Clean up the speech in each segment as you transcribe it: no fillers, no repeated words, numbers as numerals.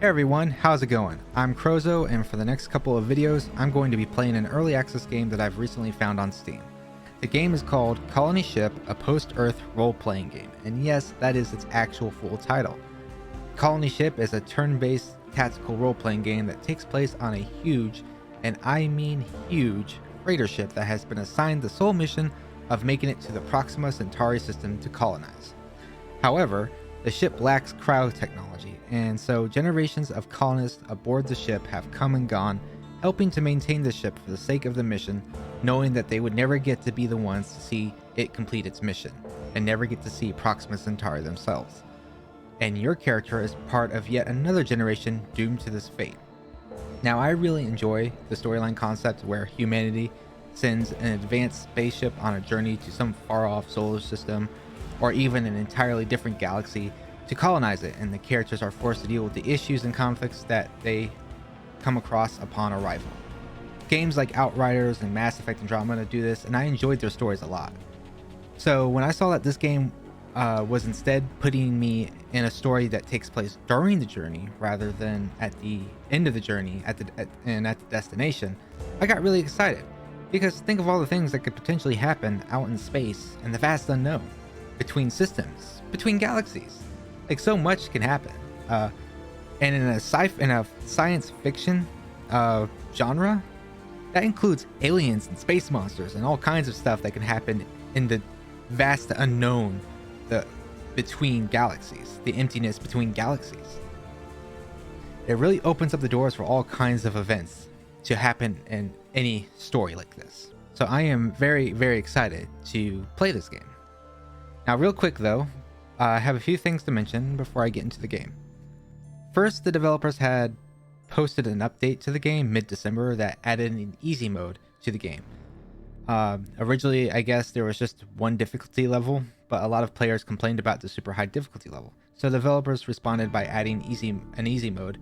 Hey everyone, how's it going? I'm Crozo, and for the next couple of videos, I'm going to be playing an early access game that I've recently found on Steam. The game is called Colony Ship, a post-Earth role-playing game, and yes, that is its actual full title. Colony Ship is a turn-based tactical role-playing game that takes place on a huge, and I mean huge, freighter ship that has been assigned the sole mission of making it to the Proxima Centauri system to colonize. However, the ship lacks cryo technology, and so generations of colonists aboard the ship have come and gone, helping to maintain the ship for the sake of the mission, knowing that they would never get to be the ones to see it complete its mission, and never get to see Proxima Centauri themselves. And your character is part of yet another generation doomed to this fate. Now, I really enjoy the storyline concept where humanity sends an advanced spaceship on a journey to some far-off solar system, or even an entirely different galaxy, to colonize it, and the characters are forced to deal with the issues and conflicts that they come across upon arrival. Games like Outriders and Mass Effect Andromeda do this, and I enjoyed their stories a lot. So when I saw that this game was instead putting me in a story that takes place during the journey rather than at the end of the journey at the destination, I got really excited, because think of all the things that could potentially happen out in space and the vast unknown, between systems, between galaxies. Like, so much can happen. And in a science fiction genre, that includes aliens and space monsters and all kinds of stuff that can happen in the vast unknown, between galaxies, the emptiness between galaxies. It really opens up the doors for all kinds of events to happen in any story like this. So I am very, very excited to play this game. Now, real quick though, I have a few things to mention before I get into the game. First, the developers had posted an update to the game mid-December that added an easy mode to the game. Originally, I guess there was just one difficulty level, but a lot of players complained about the super high difficulty level. So the developers responded by adding an easy mode,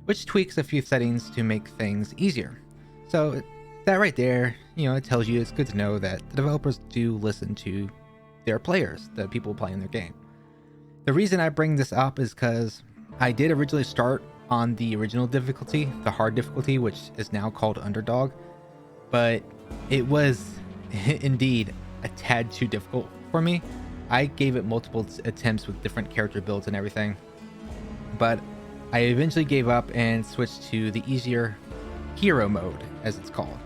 which tweaks a few settings to make things easier. So that right there, it tells you, it's good to know that the developers do listen to their players, the people playing their game. The reason I bring this up is because I did originally start on the original difficulty, the hard difficulty, which is now called Underdog, but it was indeed a tad too difficult for me. I gave it multiple attempts with different character builds and everything, but I eventually gave up and switched to the easier hero mode, as it's called.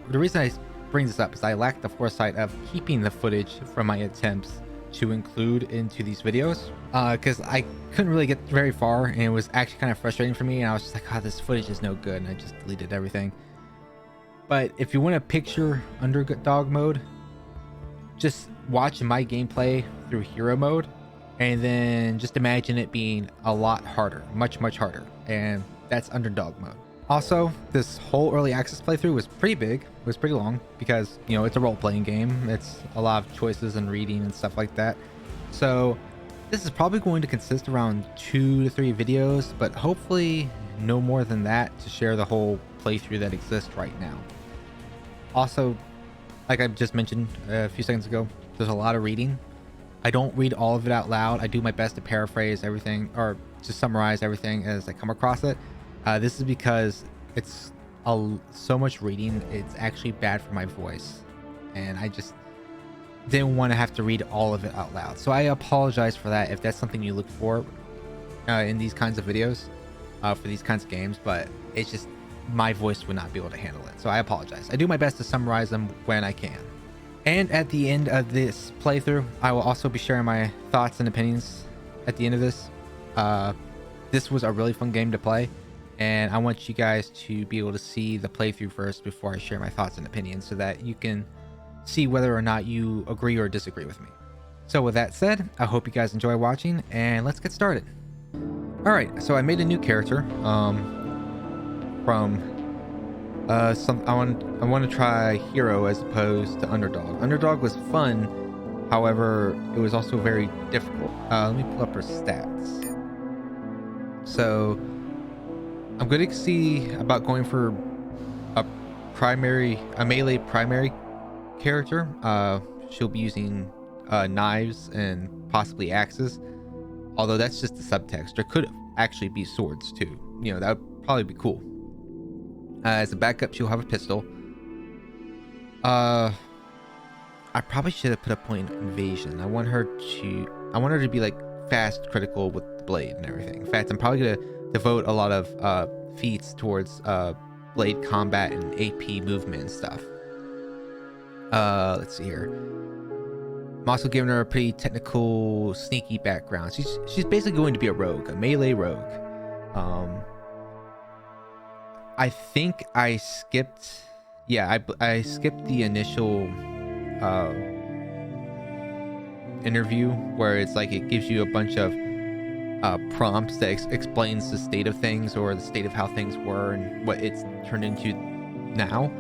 The reason I bring this up is I lacked the foresight of keeping the footage from my attempts to include into these videos, because I couldn't really get very far, and it was actually kind of frustrating for me, and I was just like, this footage is no good, and I just deleted everything. But if you want to picture Underdog mode, just watch my gameplay through hero mode, and then just imagine it being a lot harder, much harder, and that's Underdog mode. Also, this whole early access playthrough was pretty big. It was pretty long because, it's a role-playing game. It's a lot of choices and reading and stuff like that. So this is probably going to consist around 2 to 3 videos, but hopefully no more than that to share the whole playthrough that exists right now. Also, like I just mentioned a few seconds ago, there's a lot of reading. I don't read all of it out loud. I do my best to paraphrase everything, or to summarize everything as I come across it. This is because it's so much reading, it's actually bad for my voice, and I just didn't want to have to read all of it out loud. So I apologize for that if that's something you look for in these kinds of videos, for these kinds of games, but it's just my voice would not be able to handle it. So I apologize. I do my best to summarize them when I can. And at the end of this playthrough, I will also be sharing my thoughts and opinions at the end of this. This was a really fun game to play, and I want you guys to be able to see the playthrough first before I share my thoughts and opinions, so that you can see whether or not you agree or disagree with me. So with that said, I hope you guys enjoy watching, and let's get started. Alright, so I made a new character from I want to try hero as opposed to underdog. Underdog was fun, however it was also very difficult. Let me pull up her stats. So I'm going to see about going for a melee primary character. She'll be using knives and possibly axes, although that's just the subtext. There could actually be swords too. You know, that would probably be cool. As a backup, she'll have a pistol. I probably should have put a point in evasion. I want her to be like fast, critical with the blade and everything. In fact, I'm probably gonna devote a lot of feats towards blade combat and AP movement and stuff. Let's see here. I'm also giving her a pretty technical, sneaky background. She's basically going to be a rogue, a melee rogue. I think I skipped. Yeah, I skipped the initial interview where it's like it gives you a bunch of prompts that explains the state of things or the state of how things were and what it's turned into now.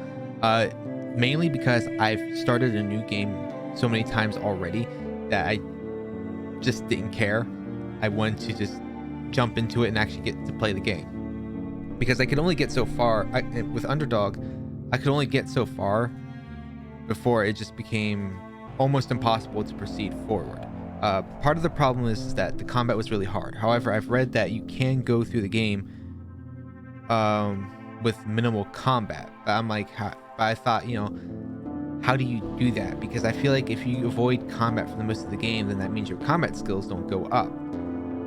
Mainly because I've started a new game so many times already that I just didn't care. I wanted to just jump into it and actually get to play the game, because I could only get so far with Underdog. I could only get so far before it just became almost impossible to proceed forward. Part of the problem is that the combat was really hard. However, I've read that you can go through the game with minimal combat. But I'm like, I thought, you know, how do you do that? Because I feel like if you avoid combat for the most of the game, then that means your combat skills don't go up.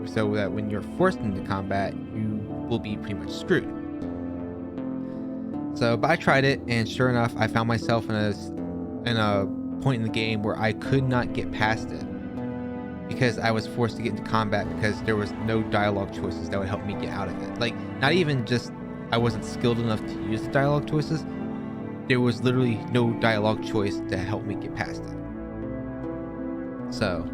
So that when you're forced into combat, you will be pretty much screwed. So, but I tried it, and sure enough, I found myself in a point in the game where I could not get past it because I was forced to get into combat because there was no dialogue choices that would help me get out of it. Like, not even just I wasn't skilled enough to use the dialogue choices. There was literally no dialogue choice to help me get past it. So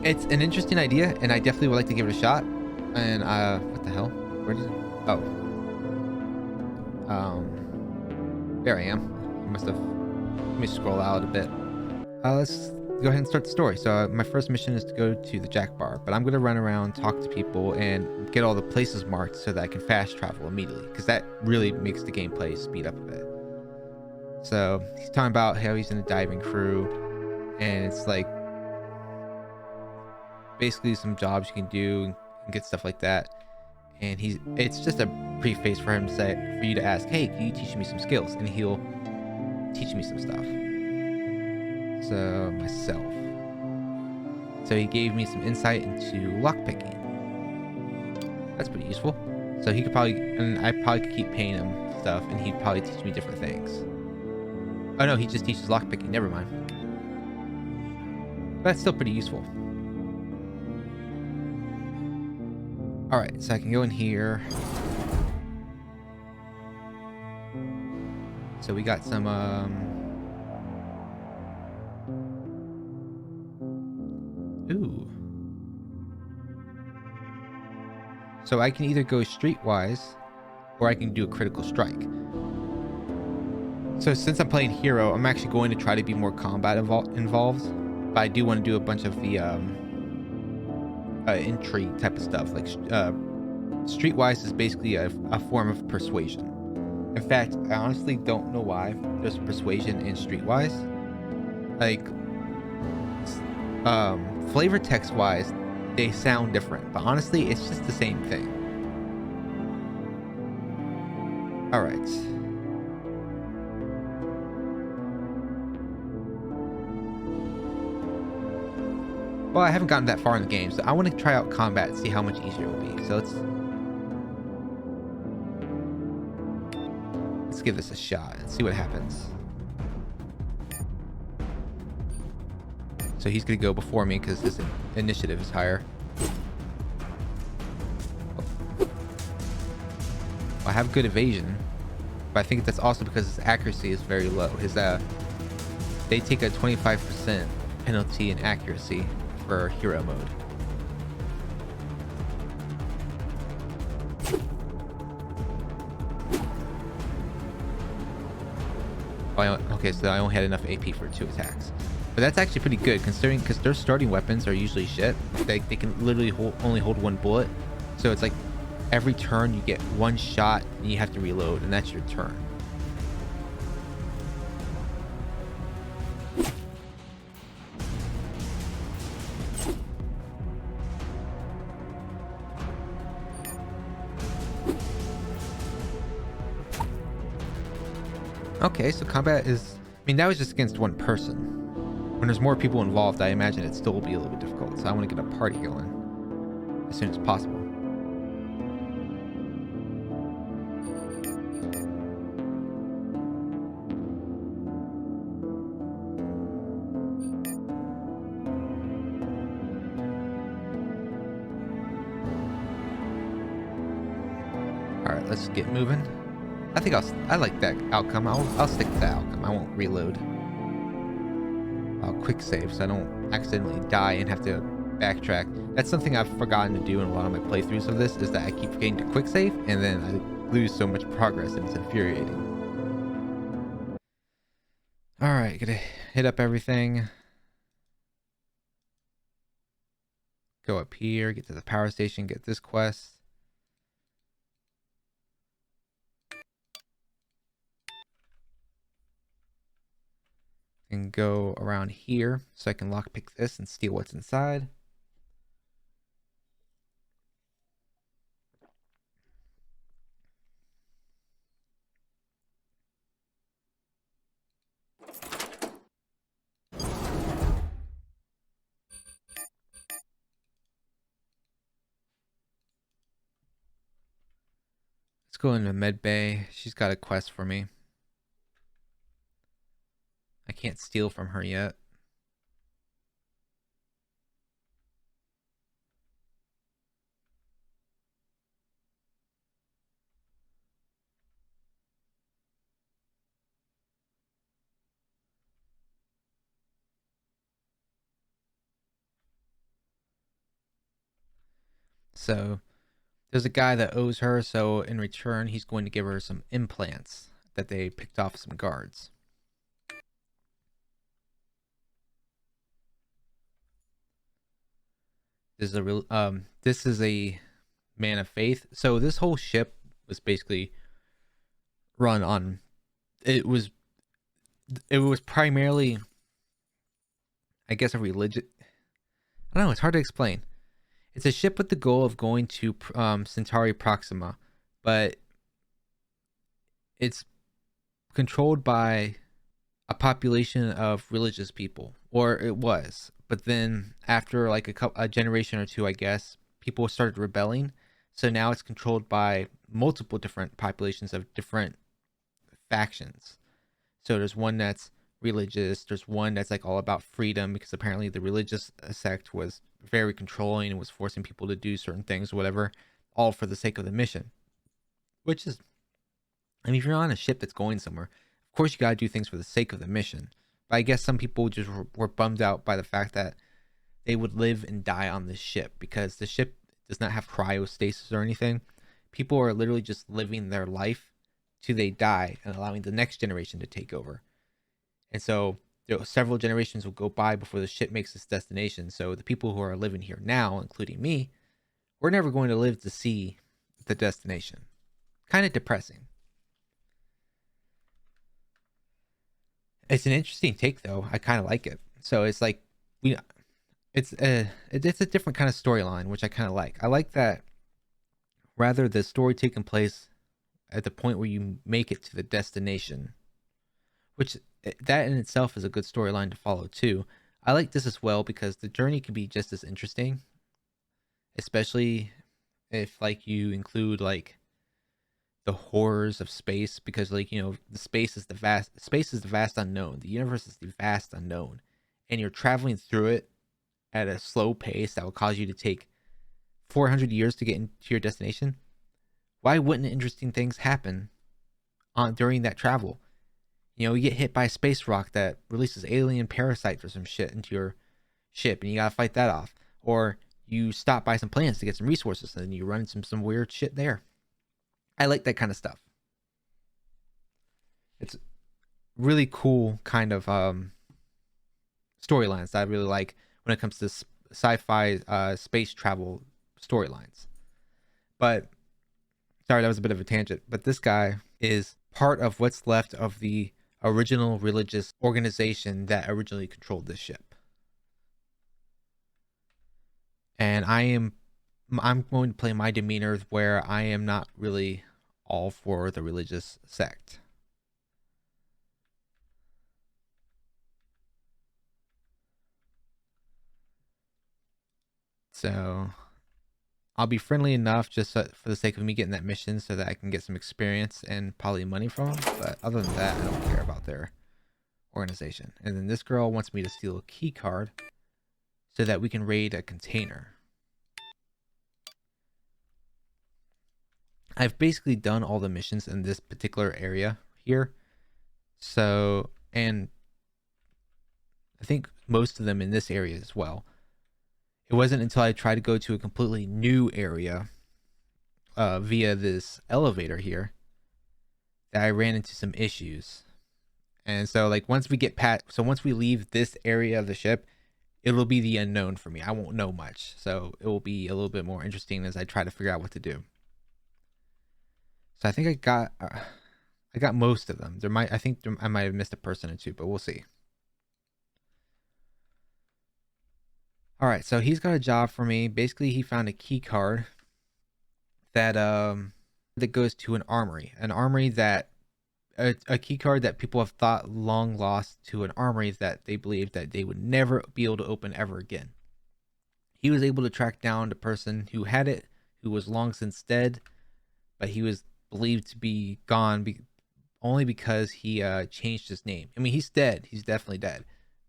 it's an interesting idea, and I definitely would like to give it a shot. And what the hell? Where did it? Oh, there I am. I must have. Let me scroll out a bit. Let's go ahead and start the story. So my first mission is to go to the Jack Bar, but I'm going to run around, talk to people, and get all the places marked so that I can fast travel immediately, because that really makes the gameplay speed up a bit. So he's talking about how he's in a diving crew, and it's like basically some jobs you can do and get stuff like that. And it's just a preface for him to say, for you to ask, hey, can you teach me some skills? And he'll teach me some stuff. So myself. So he gave me some insight into lockpicking. That's pretty useful. So he could I probably could keep paying him stuff, and he'd probably teach me different things. Oh no, he just teaches lockpicking. Never mind. But that's still pretty useful. All right, so I can go in here. So we got some ooh. So I can either go streetwise or I can do a critical strike. So since I'm playing hero, I'm actually going to try to be more combat involved, but I do want to do a bunch of the intrigue type of stuff. Like streetwise is basically a form of persuasion. In fact, I honestly don't know why there's persuasion in streetwise. Like flavor text wise, they sound different, but honestly, it's just the same thing. All right. Well, I haven't gotten that far in the game, so I want to try out combat and see how much easier it will be. So let's give this a shot and see what happens. So he's gonna go before me because his initiative is higher. I have good evasion, but I think that's also because his accuracy is very low. They take a 25% penalty in accuracy for hero mode. Okay, so I only had enough AP for 2 attacks. But that's actually pretty good considering, because their starting weapons are usually shit. They can literally only hold 1 bullet. So it's like every turn you get 1 shot and you have to reload, and that's your turn. Okay, so combat is, I mean, that was just against one person. When there's more people involved, I imagine it still will be a little bit difficult. So I want to get a party going as soon as possible. All right, let's get moving. I think I like that outcome. I'll stick with that outcome. I won't reload. I'll quick save so I don't accidentally die and have to backtrack. That's something I've forgotten to do in a lot of my playthroughs of this, is that I keep forgetting to quick save and then I lose so much progress and it's infuriating. All right, gonna hit up everything. Go up here, get to the power station, get this quest. And go around here so I can lockpick this and steal what's inside. Let's go into med bay. She's got a quest for me. I can't steal from her yet. So there's a guy that owes her, so in return he's going to give her some implants that they picked off some guards. This is a real this is a man of faith. So this whole ship was basically run on, it was primarily, I guess, a religion. I don't know, it's hard to explain. It's a ship with the goal of going to Centauri Proxima, but it's controlled by a population of religious people, or it was. But then after like a generation or two, I guess, people started rebelling. So now it's controlled by multiple different populations of different factions. So there's one that's religious, there's one that's like all about freedom, because apparently the religious sect was very controlling and was forcing people to do certain things or whatever, all for the sake of the mission. Which is, I mean, if you're on a ship that's going somewhere, of course you gotta do things for the sake of the mission. But I guess some people just were bummed out by the fact that they would live and die on this ship, because the ship does not have cryostasis or anything. People are literally just living their life till they die and allowing the next generation to take over. And so several generations will go by before the ship makes its destination. So the people who are living here now, including me, we're never going to live to see the destination. Kind of depressing. It's an interesting take, though. I kind of like it. So it's like it's a different kind of storyline, which I kind of like. I like that rather the story taking place at the point where you make it to the destination, which that in itself is a good storyline to follow too. I like this as well because the journey can be just as interesting, especially if like you include like the horrors of space, because like, you know, the space is the vast unknown. The universe is the vast unknown, and you're traveling through it at a slow pace that will cause you to take 400 years to get into your destination. Why wouldn't interesting things happen during that travel? You know, you get hit by a space rock that releases alien parasites or some shit into your ship, and you gotta fight that off. Or you stop by some planets to get some resources, and you run into some weird shit there. I like that kind of stuff. It's really cool kind of storylines that I really like when it comes to sci-fi space travel storylines. But sorry, that was a bit of a tangent. But this guy is part of what's left of the original religious organization that originally controlled this ship. And I'm going to play my demeanor where I am not really all for the religious sect. So I'll be friendly enough just for the sake of me getting that mission so that I can get some experience and probably money from them. But other than that, I don't care about their organization. And then this girl wants me to steal a key card so that we can raid a container. I've basically done all the missions in this particular area here. So, and I think most of them in this area as well. It wasn't until I tried to go to a completely new area via this elevator here that I ran into some issues. And so like once we get past, so once we leave this area of the ship, it'll be the unknown for me. I won't know much. So it will be a little bit more interesting as I try to figure out what to do. So I think I got most of them. I might have missed a person or two, but we'll see. All right, so he's got a job for me. Basically, he found a key card that that goes to an armory that a key card that people have thought long lost to an armory that they believed that they would never be able to open ever again. He was able to track down the person who had it, who was long since dead, but he was believed to be gone only because he changed his name. I mean, he's dead. He's definitely dead.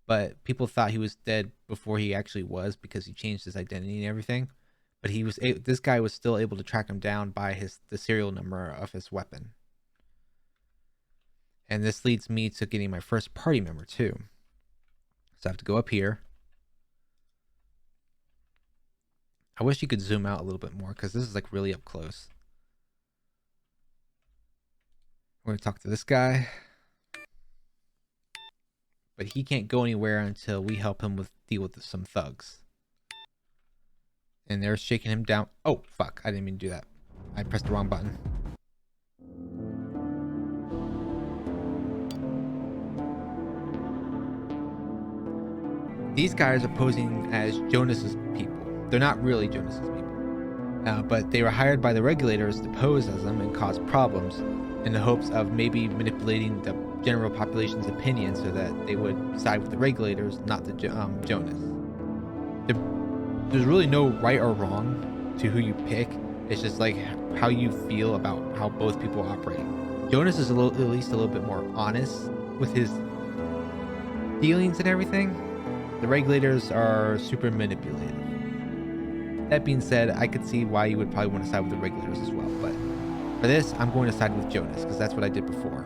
But people thought he was dead before he actually was because he changed his identity and everything. But this guy was still able to track him down by the serial number of his weapon. And this leads me to getting my first party member too. So I have to go up here. I wish you could zoom out a little bit more because this is like really up close. We're going to talk to this guy. But he can't go anywhere until we help him deal with some thugs. And they're shaking him down. Oh, fuck. I didn't mean to do that. I pressed the wrong button. These guys are posing as Jonas's people. They're not really Jonas's people. But they were hired by the regulators to pose as them and cause problems in the hopes of maybe manipulating the general population's opinion so that they would side with the regulators, not the Jonas. There's really no right or wrong to who you pick. It's just like how you feel about how both people operate. Jonas is at least a little bit more honest with his dealings and everything. The regulators are super manipulative. That being said, I could see why you would probably want to side with the regulators as well, but for this, I'm going to side with Jonas because that's what I did before.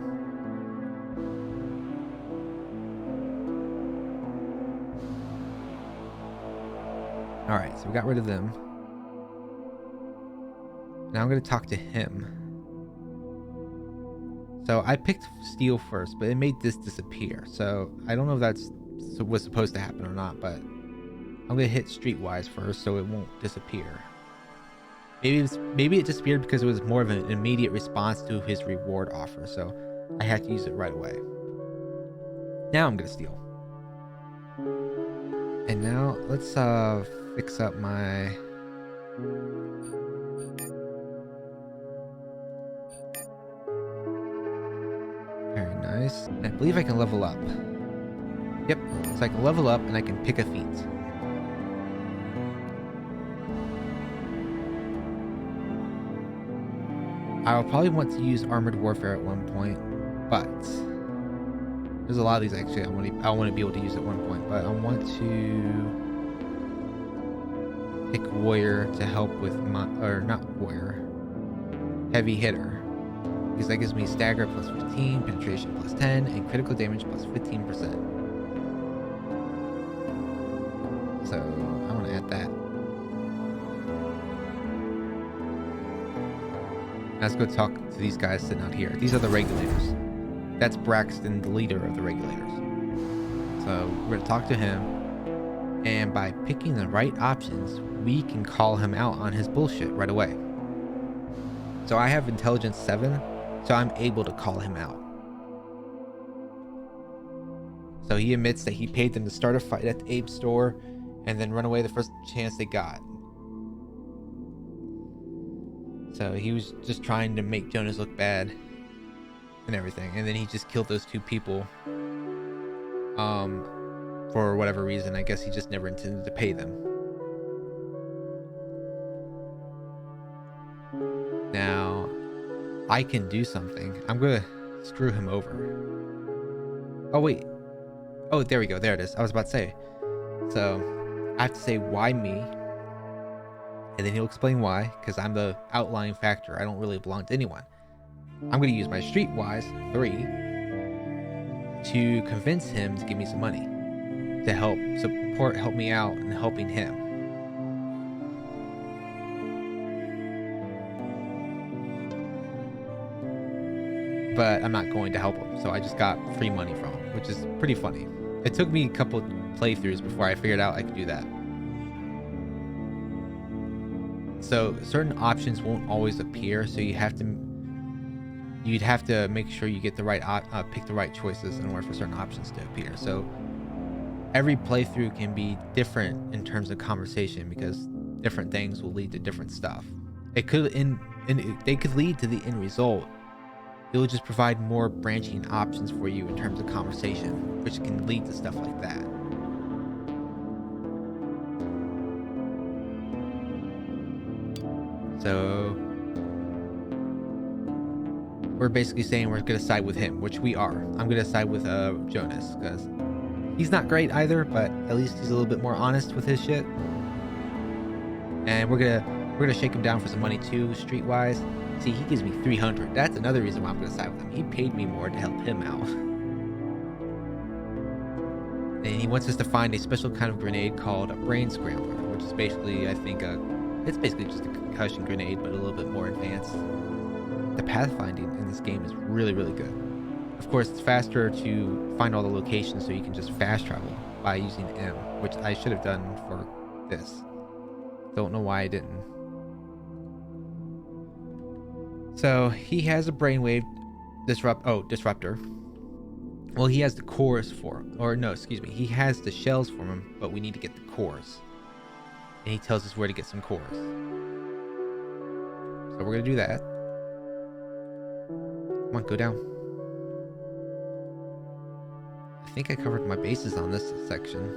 All right, so we got rid of them. Now I'm going to talk to him. So I picked steel first, but it made this disappear. So I don't know if that's was supposed to happen or not, but I'm going to hit streetwise first so it won't disappear. Maybe it disappeared because it was more of an immediate response to his reward offer, so I had to use it right away. Now I'm going to steal. And now let's fix up my... Very nice. I believe I can level up. Yep, so I can level up and I can pick a feat. I'll probably want to use armored warfare at one point, but there's a lot of these actually I want to be able to use at one point, but I want to pick warrior to help with heavy hitter, because that gives me stagger plus 15, penetration plus 10, and critical damage plus 15%. So I want to add that. Let's go talk to these guys sitting out here. These are the regulators. That's Braxton, the leader of the regulators. So we're going to talk to him. And by picking the right options, we can call him out on his bullshit right away. So I have intelligence 7, so I'm able to call him out. So he admits that he paid them to start a fight at the Abe store and then run away the first chance they got. So he was just trying to make Jonas look bad and everything. And then he just killed those 2 people for whatever reason. I guess he just never intended to pay them. Now, I can do something. I'm gonna screw him over. Oh, wait. Oh, there we go. There it is. I was about to say. So, I have to say, why me? And then he'll explain why, because I'm the outlying factor. I don't really belong to anyone. I'm gonna use my Streetwise 3 to convince him to give me some money to help me out in helping him. But I'm not going to help him, so I just got free money from him, which is pretty funny. It took me a couple playthroughs before I figured out I could do that. So certain options won't always appear, so you'd have to make sure you get the right pick the right choices in order for certain options to appear. So every playthrough can be different in terms of conversation because different things will lead to different stuff. It could they could lead to the end result. It will just provide more branching options for you in terms of conversation, which can lead to stuff like that. So we're basically saying we're going to side with him, which we are. I'm going to side with Jonas because he's not great either, but at least he's a little bit more honest with his shit. And we're gonna shake him down for some money too, Streetwise. See, he gives me 300. That's another reason why I'm gonna side with him. He paid me more to help him out. And he wants us to find a special kind of grenade called a brain scrambler, which is basically, I think, it's basically just a concussion grenade, but a little bit more advanced. The pathfinding in this game is really, really good. Of course, it's faster to find all the locations, so you can just fast travel by using M, which I should have done for this. Don't know why I didn't. So he has a brainwave disruptor. Well, he has the cores for him. Or no, excuse me. He has the shells for him, but we need to get the cores. And he tells us where to get some cores. So we're going to do that. Come on, go down. I think I covered my bases on this section.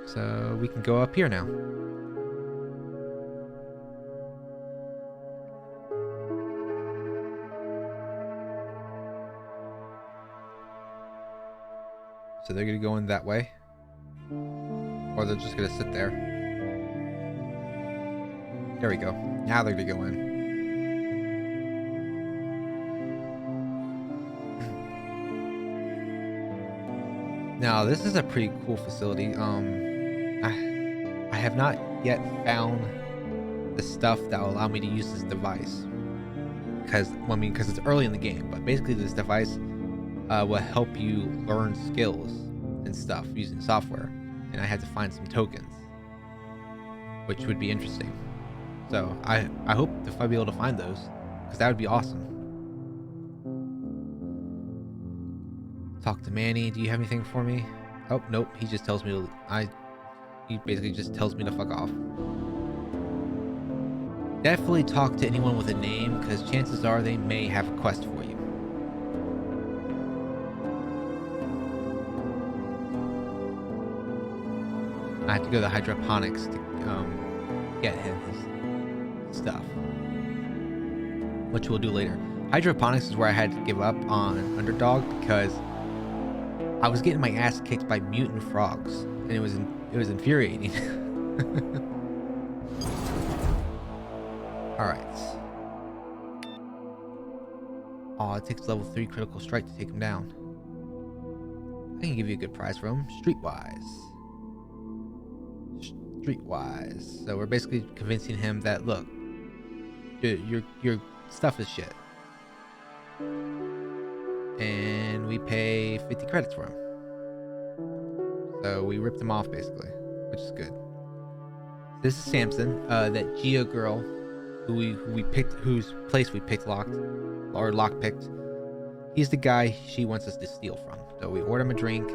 So we can go up here now. So they're going to go in that way. Or they're just going to sit there. There we go. Now they're going to go in. Now, this is a pretty cool facility. I have not yet found the stuff that will allow me to use this device. Because it's early in the game. But basically this device will help you learn skills and stuff using software, and I had to find some tokens, which would be interesting. So I hope if I'll be able to find those, because that would be awesome. Talk to Manny. Do you have anything for me? Oh, nope. He just tells me to he basically just tells me to fuck off. Definitely talk to anyone with a name, because chances are they may have a quest for you. I have to go to hydroponics to get him his stuff, which we'll do later. Hydroponics is where I had to give up on Underdog because I was getting my ass kicked by mutant frogs, and it was infuriating. All right. Oh, it takes level 3 critical strike to take him down. I can give you a good prize for him. Streetwise. So we're basically convincing him that, look, your stuff is shit, and we pay 50 credits for him. So we ripped him off basically, which is good. This is Samson, that Gia girl who we picked, whose place we lockpicked. He's the guy she wants us to steal from. So we order him a drink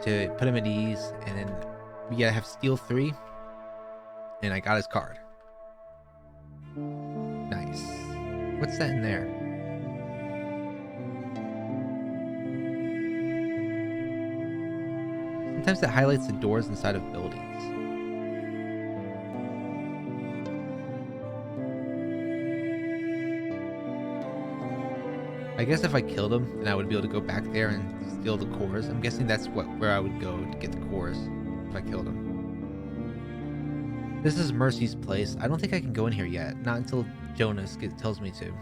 to put him at ease, and then we gotta have steal 3, and I got his card. Nice. What's that in there? Sometimes it highlights the doors inside of buildings. I guess if I killed him, then I would be able to go back there and steal the cores. I'm guessing that's where I would go to get the cores if I killed him. This is Mercy's place. I don't think I can go in here yet. Not until Jonas tells me to.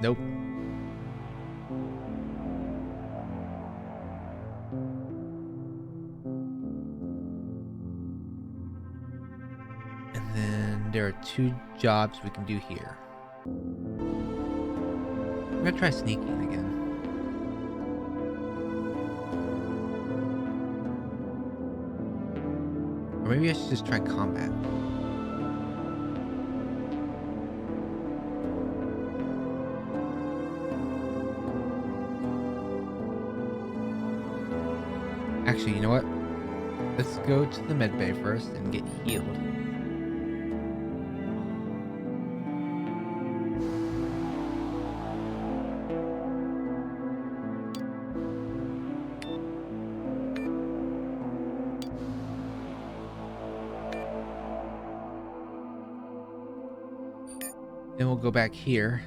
Nope. And then there are 2 jobs we can do here. I'm gonna try sneaking again. Or maybe I should just try combat. Actually, you know what? Let's go to the med bay first and get healed. Then we'll go back here.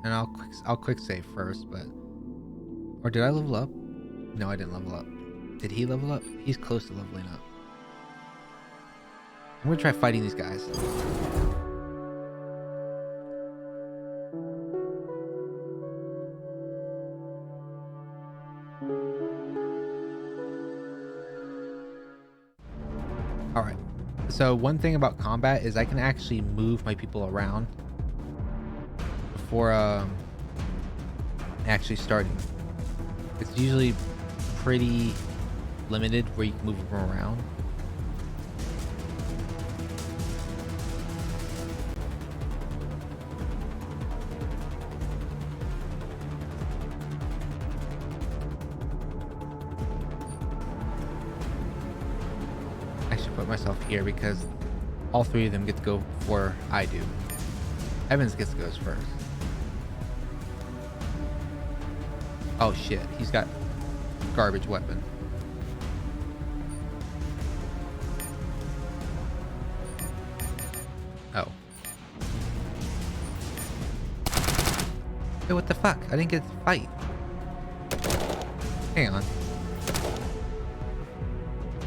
And I'll quick save first, but or did I level up? No, I didn't level up. Did he level up? He's close to leveling up. I'm gonna try fighting these guys. Alright. So one thing about combat is I can actually move my people around before actually starting. It's usually pretty limited where you can move them around. I should put myself here because all 3 of them get to go before I do. Evans gets to go first. Oh shit, he's got garbage weapon. Oh. Hey, what the fuck? I didn't get to fight. Hang on.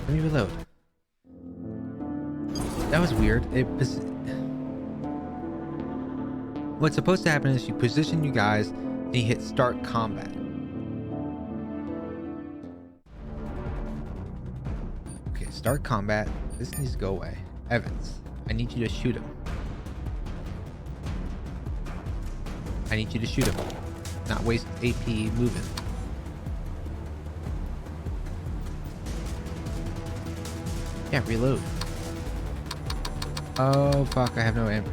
Let me reload. That was weird. What's supposed to happen is you position you guys, then you hit start combat. Okay, start combat. This needs to go away. Evans, I need you to shoot him. I need you to shoot him. Not waste AP moving. Yeah, reload. Oh fuck, I have no ammo.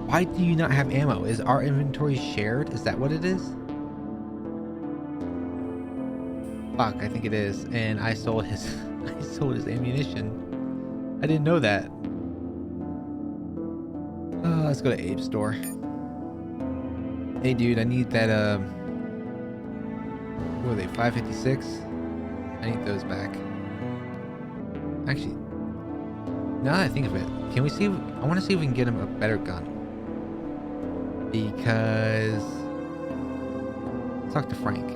Why do you not have ammo? Is our inventory shared? Is that what it is? Fuck, I think it is. And I sold his ammunition. I didn't know that. Let's go to Abe's store. Hey dude, I need that what are they, 556? I need those back. Actually, now that I think of it, can we see I want to see if we can get him a better gun. Because let's talk to Frank.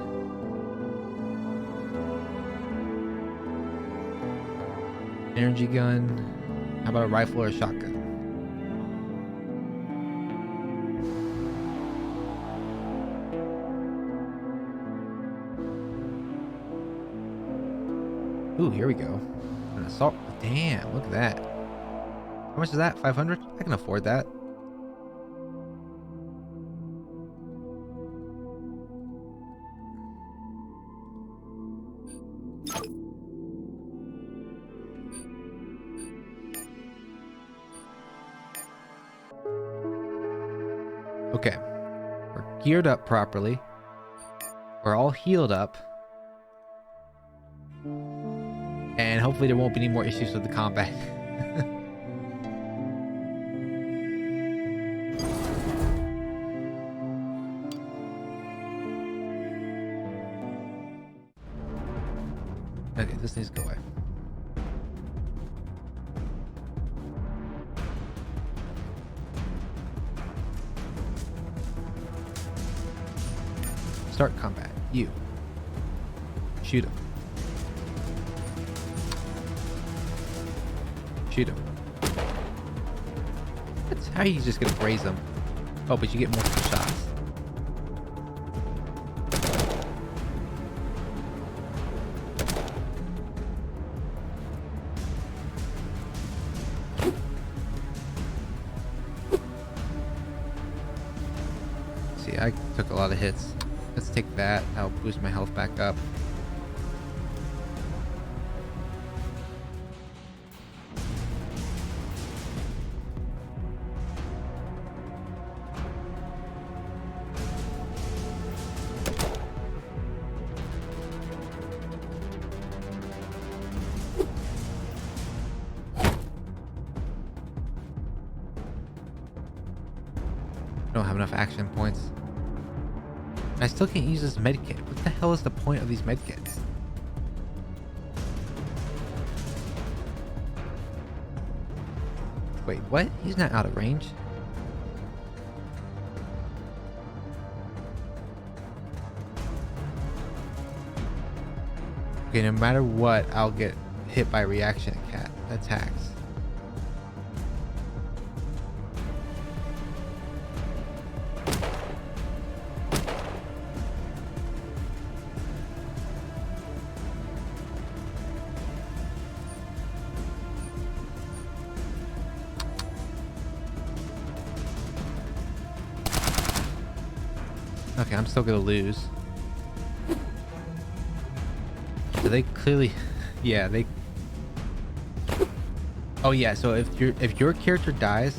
Energy gun. How about a rifle or a shotgun? Ooh, here we go. An assault. Damn, look at that. How much is that? 500? I can afford that. Okay, we're geared up properly. We're all healed up. And hopefully there won't be any more issues with the combat. Okay, this needs to go away. Start combat. You. Shoot him. Shoot him. That's how you just gonna graze him. Oh, but you get multiple shots. See, I took a lot of hits. Let's take that. That'll boost my health back up. I don't have enough action points. I still can't use this medkit. What the hell is the point of these medkits? Wait, what? He's not out of range. Okay, no matter what, I'll get hit by reaction attacks. Okay, I'm still gonna lose. So they clearly, yeah, they. Oh yeah, so if your character dies,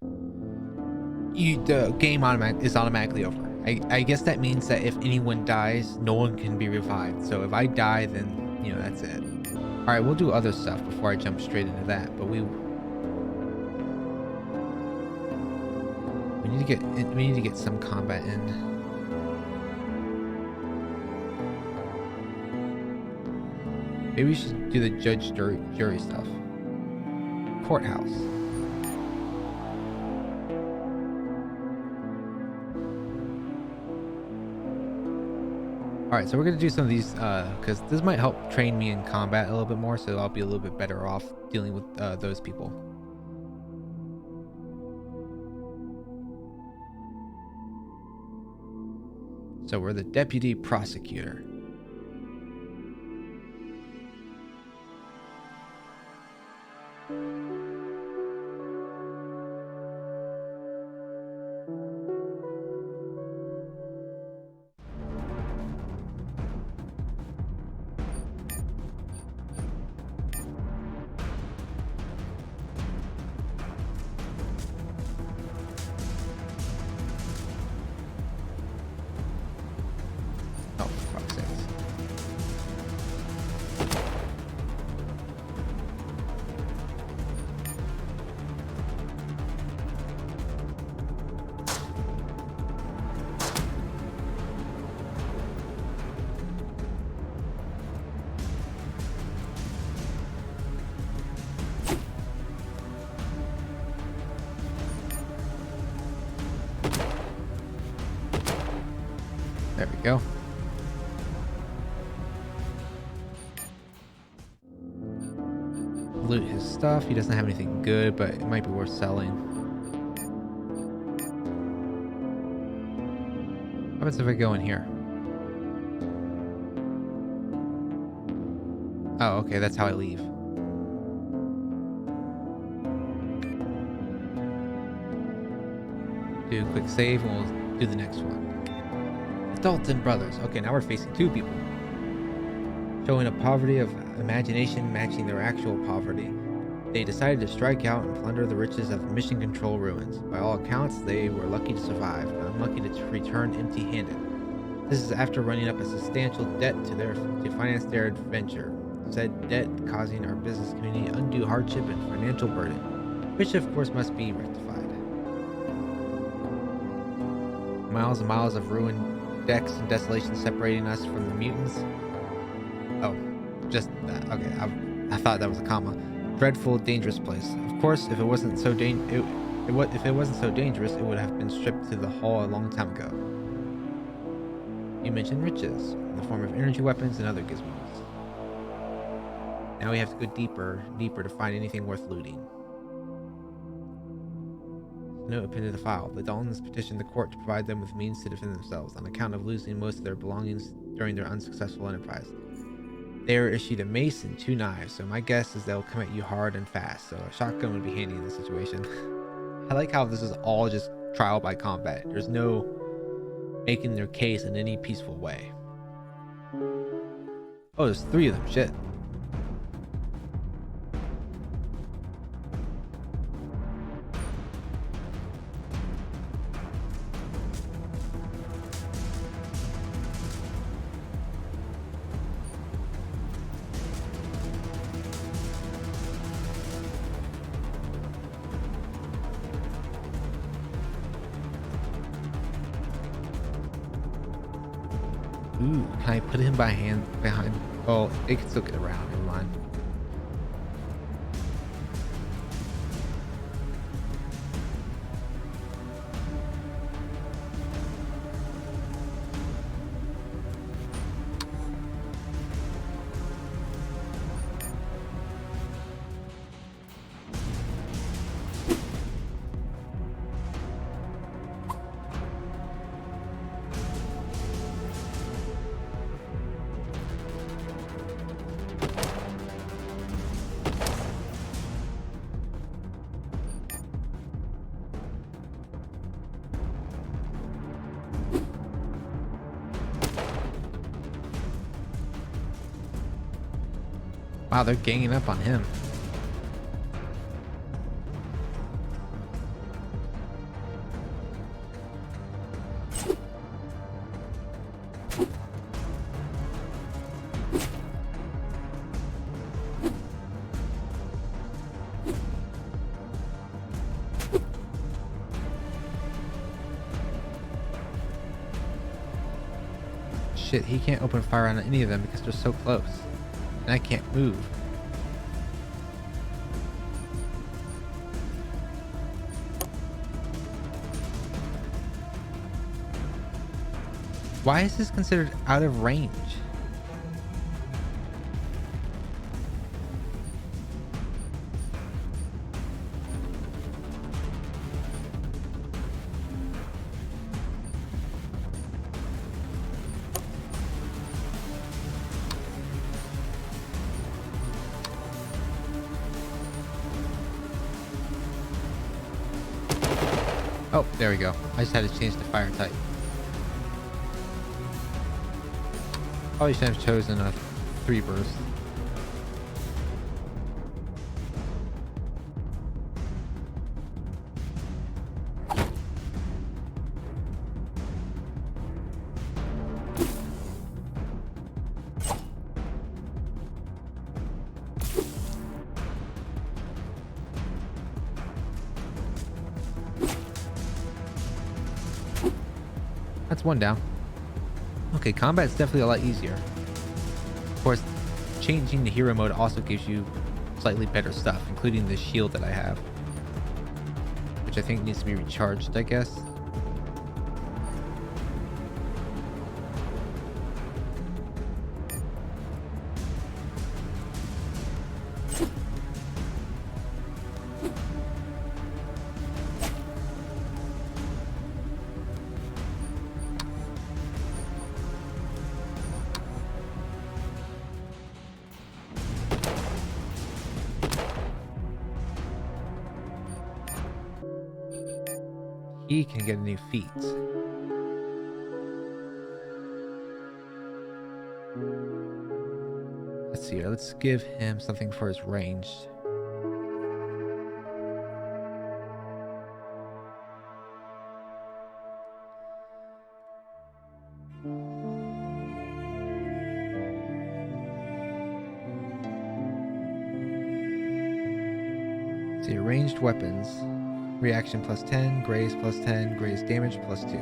the game is automatically over. I guess that means that if anyone dies, no one can be revived. So if I die, then you know that's it. All right, we'll do other stuff before I jump straight into that. But we need to get some combat in. Maybe we should do the judge jury stuff. Courthouse. All right, so we're gonna do some of these because this might help train me in combat a little bit more, so I'll be a little bit better off dealing with those people. So we're the deputy prosecutor. Oh, for fuck's sakes. There we go. Loot his stuff. He doesn't have anything good, but it might be worth selling. What happens if I go in here? Oh, okay, that's how I leave. Do a quick save and we'll do the next one. Dalton brothers. Okay, now we're facing two people. Showing a poverty of imagination matching their actual poverty. They decided to strike out and plunder the riches of Mission Control ruins. By all accounts, they were lucky to survive, but unlucky to return empty-handed. This is after running up a substantial debt to finance their adventure. Said debt causing our business community undue hardship and financial burden, which of course must be rectified. Miles and miles of ruined decks and desolation separating us from the mutants. Oh, just that. Okay, I thought that was a comma. Dreadful, dangerous place. Of course, if it wasn't so dangerous, it would have been stripped to the hull a long time ago. You mentioned riches in the form of energy weapons and other gizmos. Now we have to go deeper to find anything worth looting. Note appended to the file. The Daltons petitioned the court to provide them with means to defend themselves on account of losing most of their belongings during their unsuccessful enterprise. They were issued a mace and 2 knives, so my guess is they'll come at you hard and fast, so a shotgun would be handy in this situation. I like how this is all just trial by combat. There's no making their case in any peaceful way. Oh, there's 3 of them. Shit. Ooh, can I put him by hand behind? Oh, they can still get around. Never mind. Wow, they're ganging up on him. Shit, he can't open fire on any of them because they're so close. And I can't move. Why is this considered out of range? Oh, there we go. I just had to change the fire type. Probably should have chosen a 3 burst. That's 1 down. Okay, combat's definitely a lot easier. Of course, changing the hero mode also gives you slightly better stuff, including the shield that I have, which I think needs to be recharged, I guess. He can get a new feat. Let's see here. Let's give him something for his ranged. Let's see, ranged weapons. Reaction plus 10, graze plus 10, graze damage plus 2.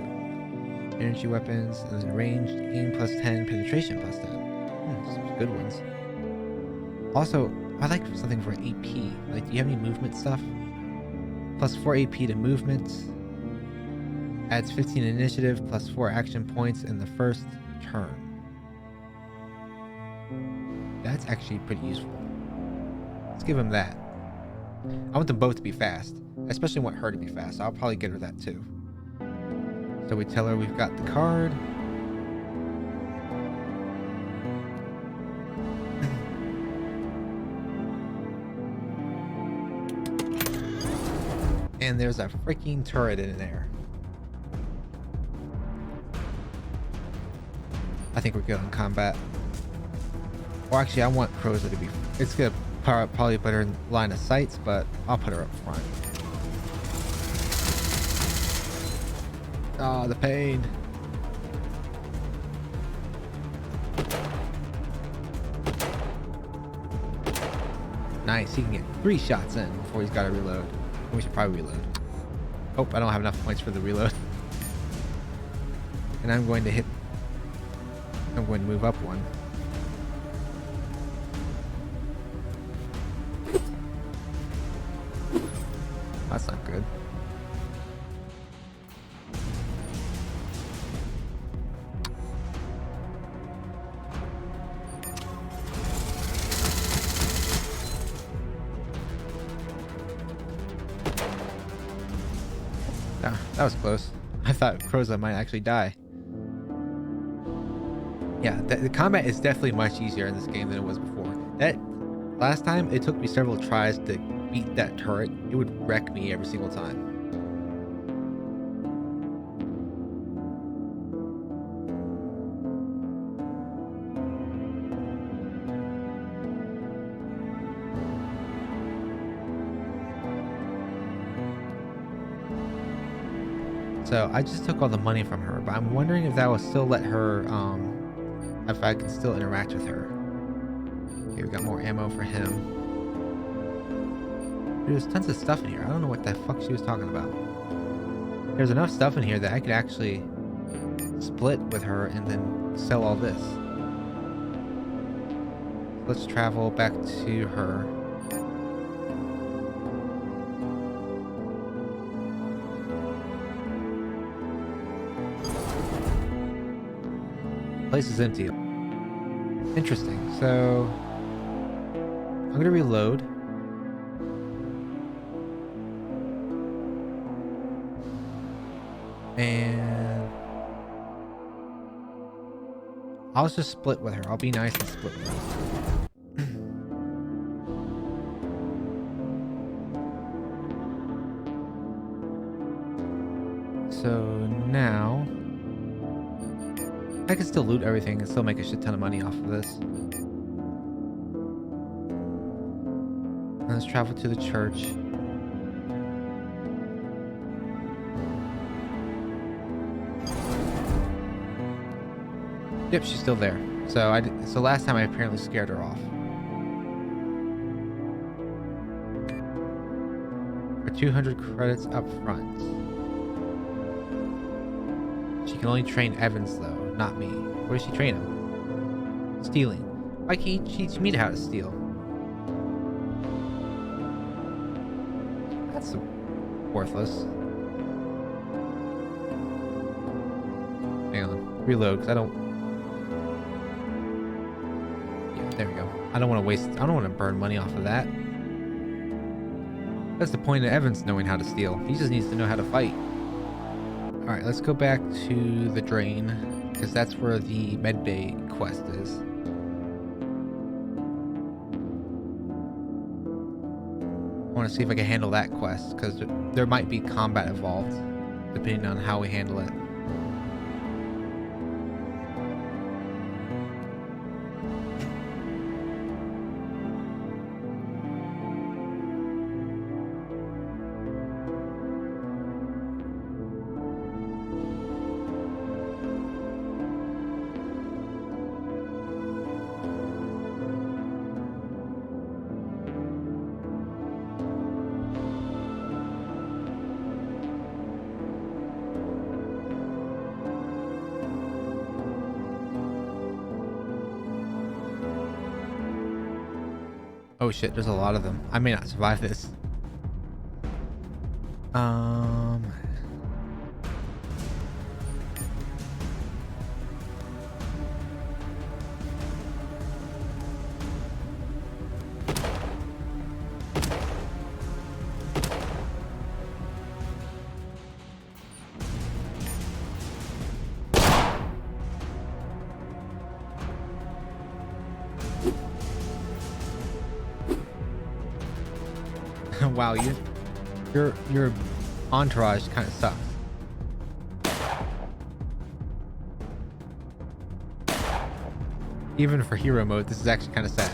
Energy weapons, and then ranged, aim plus 10, penetration plus 10. Some good ones. Also, I'd like something for AP. Like, do you have any movement stuff? Plus 4 AP to movement. Adds 15 initiative, plus 4 action points in the first turn. That's actually pretty useful. Let's give him that. I want them both to be fast. I especially want her to be fast. So I'll probably get her that too. So we tell her we've got the card. And there's a freaking turret in there. I think we're good on combat. Well, actually, I want Croza to be... It's going to probably put her in line of sights, but I'll put her up front. Oh, the pain. Nice. He can get 3 shots in before he's got to reload. We should probably reload. Oh, I don't have enough points for the reload. And I'm going to move up one. That's not good. That was close. I thought Croza might actually die. Yeah, the combat is definitely much easier in this game than it was before. That last time, it took me several tries to beat that turret. It would wreck me every single time. So I just took all the money from her, but I'm wondering if that will still let her, if I can still interact with her. Okay, we got more ammo for him. There's tons of stuff in here. I don't know what the fuck she was talking about. There's enough stuff in here that I could actually split with her and then sell all this. Let's travel back to her. Place is empty. Interesting. So I'm gonna reload. And I'll just split with her. I'll be nice and split with her. So now I can still loot everything and still make a shit ton of money off of this. Let's travel to the church. Yep, she's still there. So so last time I apparently scared her off. For 200 credits up front. She can only train Evans though. Not me. Where does she train him? Stealing. Why can't he teach me how to steal? That's worthless. Hang on. Reload, because I don't... Yeah, there we go. I don't want to waste... I don't want to burn money off of that. That's the point of Evans knowing how to steal. He just needs to know how to fight. Alright, let's go back to the drain. Because that's where the medbay quest is. I want to see if I can handle that quest, because there might be combat involved, depending on how we handle it. Oh shit, there's a lot of them. I may not survive this. Wow, your entourage kind of sucks. Even for hero mode, this is actually kind of sad.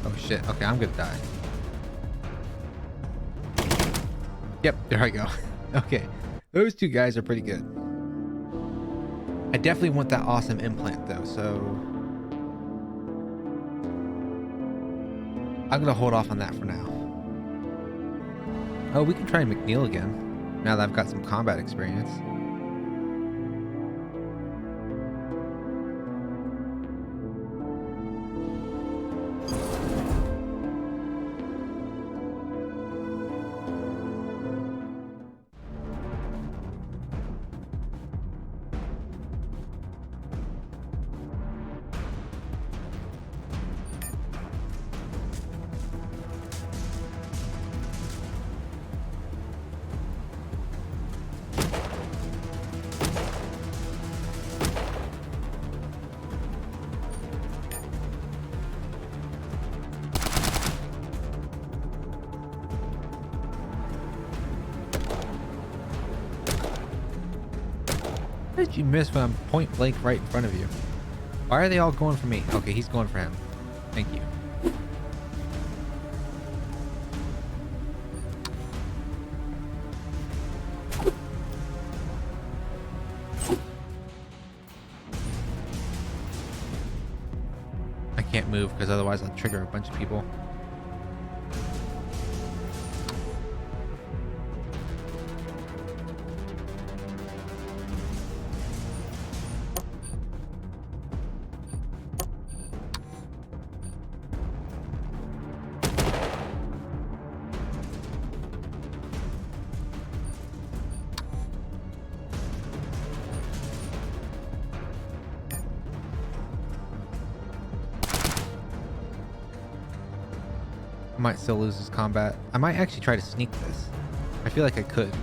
Oh shit. Okay, I'm gonna die. Yep, there I go. Okay, those two guys are pretty good. I definitely want that awesome implant though, so I'm gonna hold off on that for now. Oh, we can try McNeil again, now that I've got some combat experience. How did you miss when I'm point blank right in front of you? Why are they all going for me? Okay, he's going for him. Thank you. I can't move because otherwise I'll trigger a bunch of people. I might still lose this combat. I might actually try to sneak this. I feel like I could.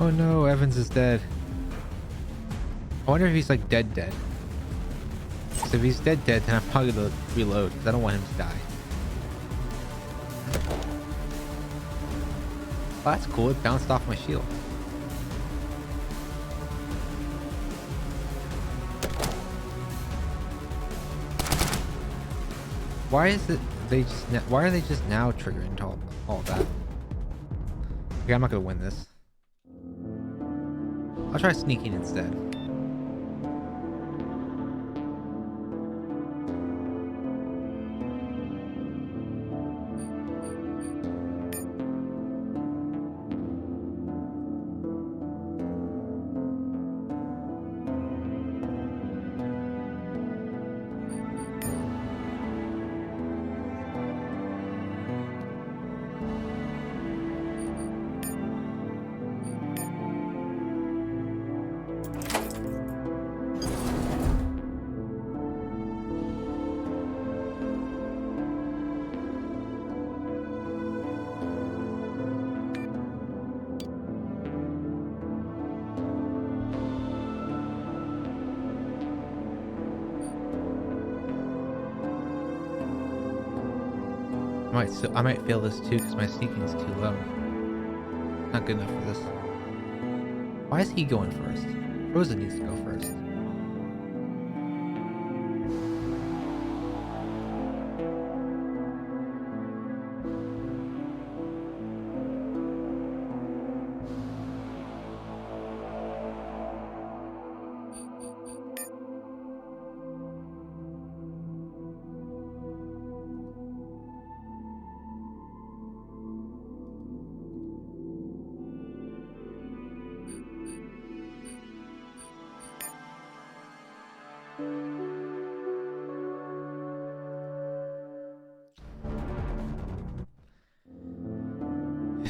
Oh no, Evans is dead. I wonder if he's like dead. So if he's dead, then I'm probably gonna reload because I don't want him to die. Oh, that's cool. It bounced off my shield. Why is it they just? Why are they just now triggering all that? Okay, I'm not gonna win this. I'll try sneaking instead. I might fail this too because my sneaking is too low. Not good enough for this. Why is he going first? Rosa needs to go first.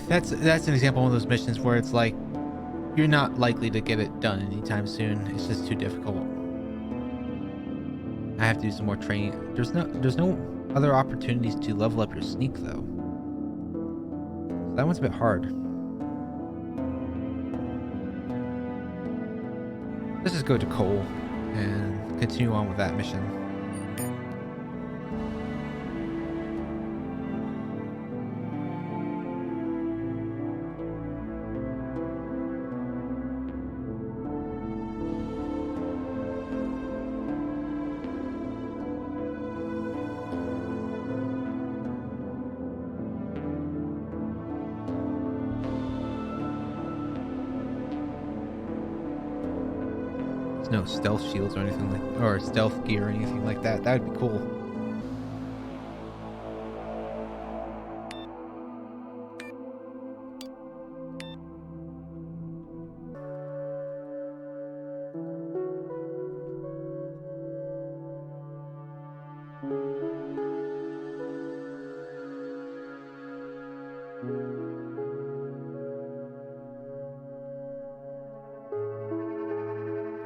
That's an example of those missions where it's like you're not likely to get it done anytime soon. It's just too difficult. I have to do some more training. There's no other opportunities to level up your sneak though. So that one's a bit hard. Let's just go to Cole and continue on with that mission. No stealth shields or anything like, or stealth gear or anything like that. That would be cool.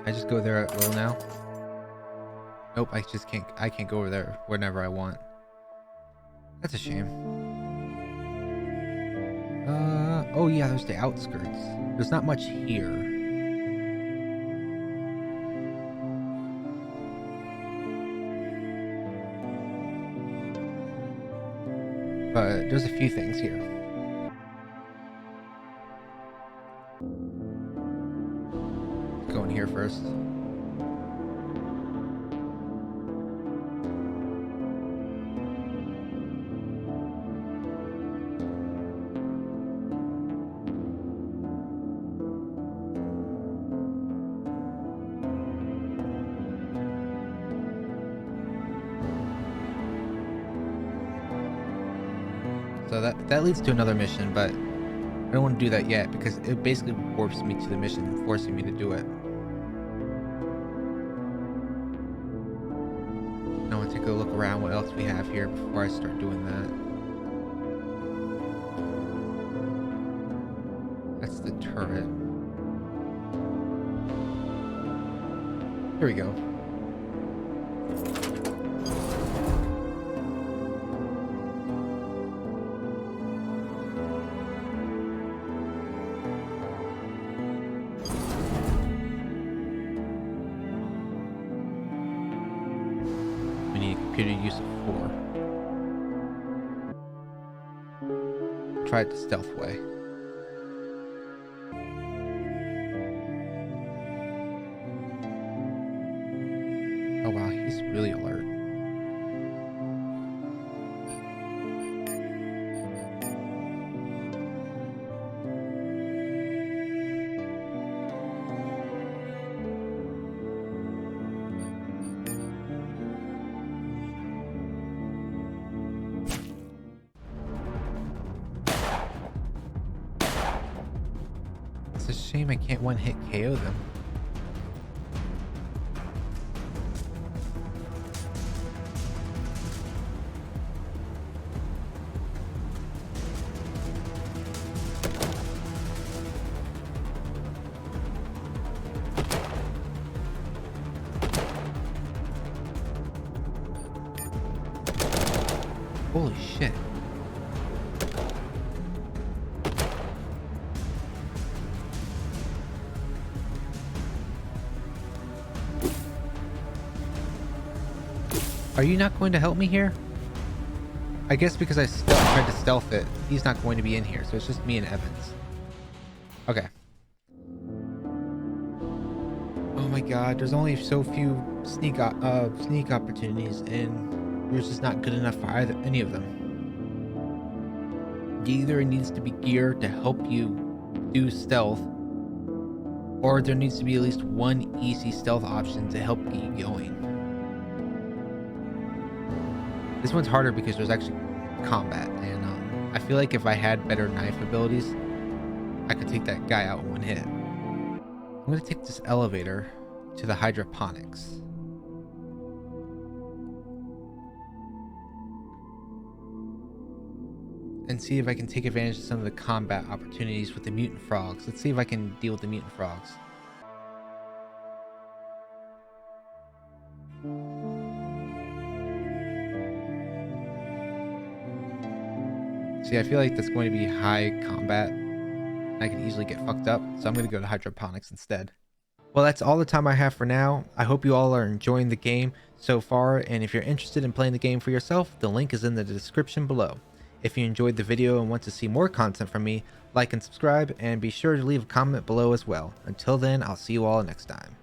I just go there at will now. Nope, I can't go over there whenever I want. That's a shame. Oh yeah, there's the outskirts. There's not much here. But there's a few things here. Go in here first. So that leads to another mission, but I don't want to do that yet because it basically warps me to the mission, forcing me to do it. I want to take a look around what else we have here before I start doing that. That's the turret. Here we go. Computer use of 4. Try it the stealth way. Oh wow, he's really alert. It's a shame I can't one-hit KO them. Holy shit. Are you not going to help me here? I guess because I tried to stealth it, he's not going to be in here, so it's just me and Evans. Okay. Oh my god, there's only so few sneak opportunities, and yours is not good enough for any of them. Either it needs to be gear to help you do stealth, or there needs to be at least one easy stealth option to help get you going. This one's harder because there's actually combat, and I feel like if I had better knife abilities, I could take that guy out in one hit. I'm going to take this elevator to the hydroponics. and see if I can take advantage of some of the combat opportunities with the mutant frogs. Let's see if I can deal with the mutant frogs. See, I feel like that's going to be high combat. I could easily get fucked up, so I'm going to go to hydroponics instead. Well, that's all the time I have for now. I hope you all are enjoying the game so far, and if you're interested in playing the game for yourself, the link is in the description below. If you enjoyed the video and want to see more content from me, like and subscribe, and be sure to leave a comment below as well. Until then, I'll see you all next time.